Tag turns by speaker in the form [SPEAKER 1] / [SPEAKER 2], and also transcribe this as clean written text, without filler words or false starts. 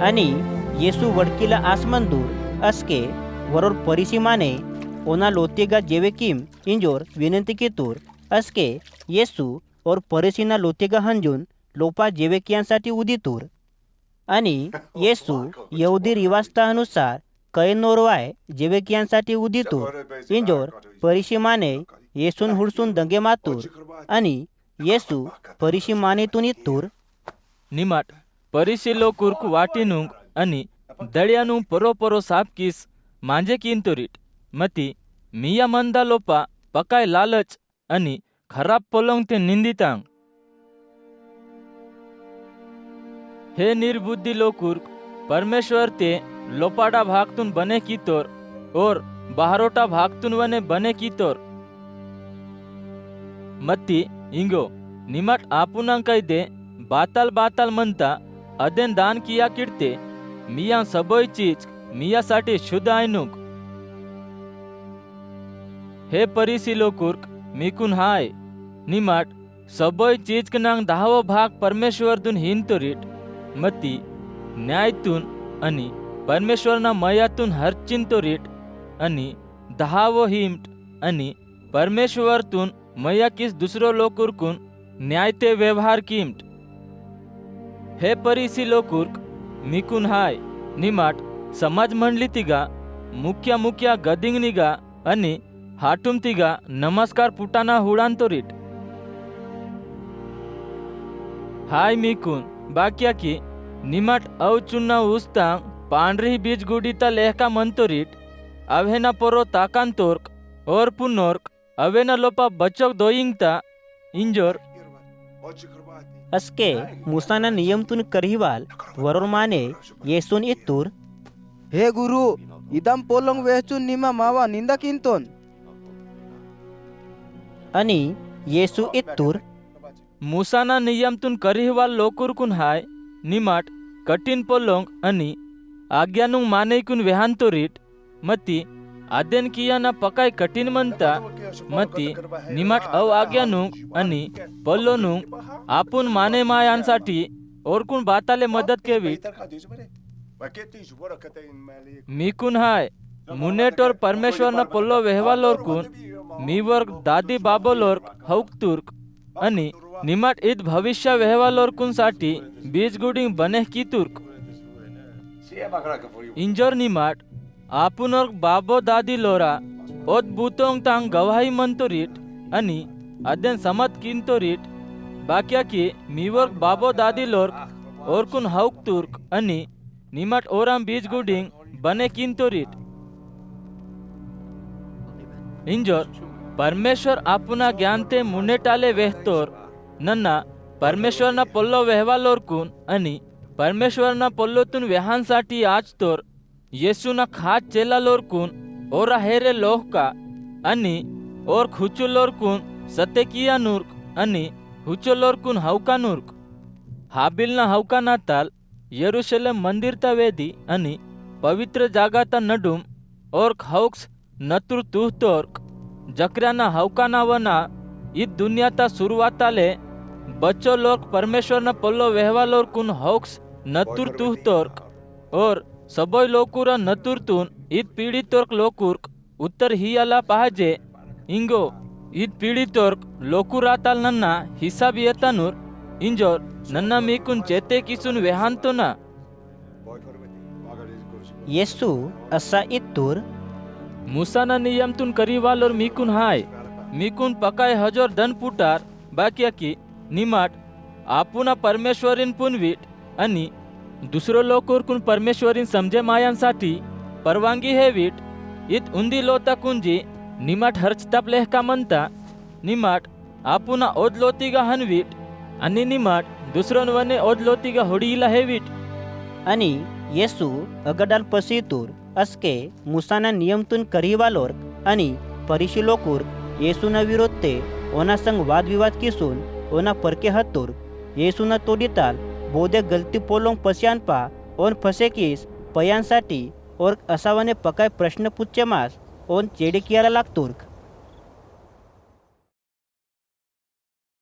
[SPEAKER 1] आणि येसू वडकीला आसमंदूर अस्के वरोर परिसी माने ओना लोतेगा जेवेकिम इंजोर विनंती की तूर अस्के येसू और परिसीना लोतेगा हंजून लोपा जेवेकियांसाठी उदितूर आणि येसू यहुदी रिवाजतानुसार कैनोरवाय जेवेकियांसाठी उदितूर इंजोर परिशी माने येसून हुडसून दंगे मातूर आणि येसू परिशी मानेतून इतूर
[SPEAKER 2] निमाट परिशिलो कुर्क वाटिनुंग आणि दळ्यानु परो सापकीस मांजे किंतुरीट मती मिया मंदा लोपा पकाय लालच आणि खराब पोलोंग ते निंदितांग हे निर्बुद्धी लोकुर्क परमेश्वर ते लोपाडा भागतून बने कीतोर और बाहरोटा भागतून वने बने कीतोर मत्ती इंगो निमाट आपुनां कैदे बाताल म्हणता अदेन दान किया किडते मिया सबोय चीज मियासाठी शुद्ध आयनुक हे परिसी लोकुर्क मिकून हाय निमाट सबोय चीज कनांग 10 भाग परमेश्वर दून हिंतोरीट मती न्यायतून आणि परमेश्वरना मयातून हरचिंतोरीट आणि 10 हिमट आणि परमेश्वरतून मया किस दुसरो लोकुर्कून न्याय ते व्यवहार किमट हे परिसी लोकुर्क मिकून हाय निमाट समाज मंडली तिगा मुख्या गदिंग निगा आणि हाटुम तिगा नमस्कार पुटाना हुडांतोरीट हाय मिकून बाक्या की निमाट अवचुन्ना उस्तांग पांढरी बीज गुडीता लेहका मंतोरीट अवेना पोरो ताकांतोर्क और पुनोर्क Avena Lopa बचक दोयिंगता injure
[SPEAKER 1] अस्के Musanah नियमतून करिवाल वरोर Mane येसून इतूर
[SPEAKER 3] हे गुरु इदम पोलोंग वेचून निमा मावा निंदा किंतोन
[SPEAKER 1] आणि येसू इतूर
[SPEAKER 2] मुसाना नियमतून करिवाल लोकुरकून हाय निमाट कठीण पोलोंग आणि आज्ञानुंग मानेकून वेहांतोरीट मती आदेन कियाना पकाय कठीण म्हणता मती निमाट अव आज्ञानुंग आणि पोलोनुंग आपुन माने मायांसाठी ओरकून बाताले मदत केवीट मिकून हाय मुनेटोर परमेश्वरना पोल्लो वेहवालोरकून मीवर्ग दादी बाबोलोर्क हौकतुर्क आणि निमाट ईद भविष्य वेहवालोरकून साठी बीजगुडिंग बने की तुर्क इंजोर निमाट आपुनोर्क बाबो दादी लोरा ओत बुतोंग तांग गवाही मंतोरीट आणि अदेन समत किंतोरीट बाक्या की मीवर्क बाबो दादी लोर्क ओरकून हौक तुर्क आणि निमाट ओराम बीजगुडिंग बने किंतोरीट इंजोर परमेश्वर आपुना ज्ञानते मुनेटाले वेहतोर नन्ना परमेश्वरना पोल्लो वेहवालोरकून आणि परमेश्वरना पोल्लोतून वेहांसाठी आजतोर येसूना खात चेलालोरकून ओरा हेरे लोहका आणि ओर खुचुलोरकून सतेकिया नूर्क आणि हुचोलोरकून हौका नूर्क हाबिलना हौका नाताल यरुशलेम मंदिरता वेदी आणि पवित्र जागाता नडूम ओर्क हौक्स नतुर तुहतोर्क जकऱ्याना हौका नावना ईद दुनियाता सुरुवाताले बच्चो लोक परमेश्वरना पोल्लो वेहवालोरकून हौक्स नतुर तुहतोर्क और सबोय लोकुरा नतुरतून ईद पीडितोर्क लोकुर्क उत्तर हियाला पाहजे इंगो ईद पीडितोर्क लोकुराताल नन्ना हिसाब येतानूर इंजोर नन्ना मीकून चेते किसून वेहांतो ना
[SPEAKER 1] येसू असा इतूर
[SPEAKER 2] मुसाना नियमतून करीवालोर मीकून हाय मीकून पकाय हजोर धन पुटार बाक्या की निमाट आपुना परमेश्वरीन पुनवीट आणि दुसरो लोकुरकून परमेश्वरीन समजे मायांसाठी परवानगी हेवीट इत उंदी लोता कुंजी निमाट हर्चताप लेहका म्हणता निमाट आपुना ओदलोतीगा हनवीट आणि निमाट दुसरोन वने ओदलोतीगा होडीला हेवीट
[SPEAKER 1] आणि येसू अगडाल पसीतूर अस्के मुसाना नियमतून करिवालोर आणि परिशिलोकूर येसूना विरोधते ओना संग वादविवाद किसून ओना परके हतूर येसूना तोडिताल बोधे गलती पोलोंग पस्यानपा ओन फसेकीस पयांसाठी और असावाने पकाय प्रश्न पुच्छे मास ओन चेडे कियाला लागतूर्क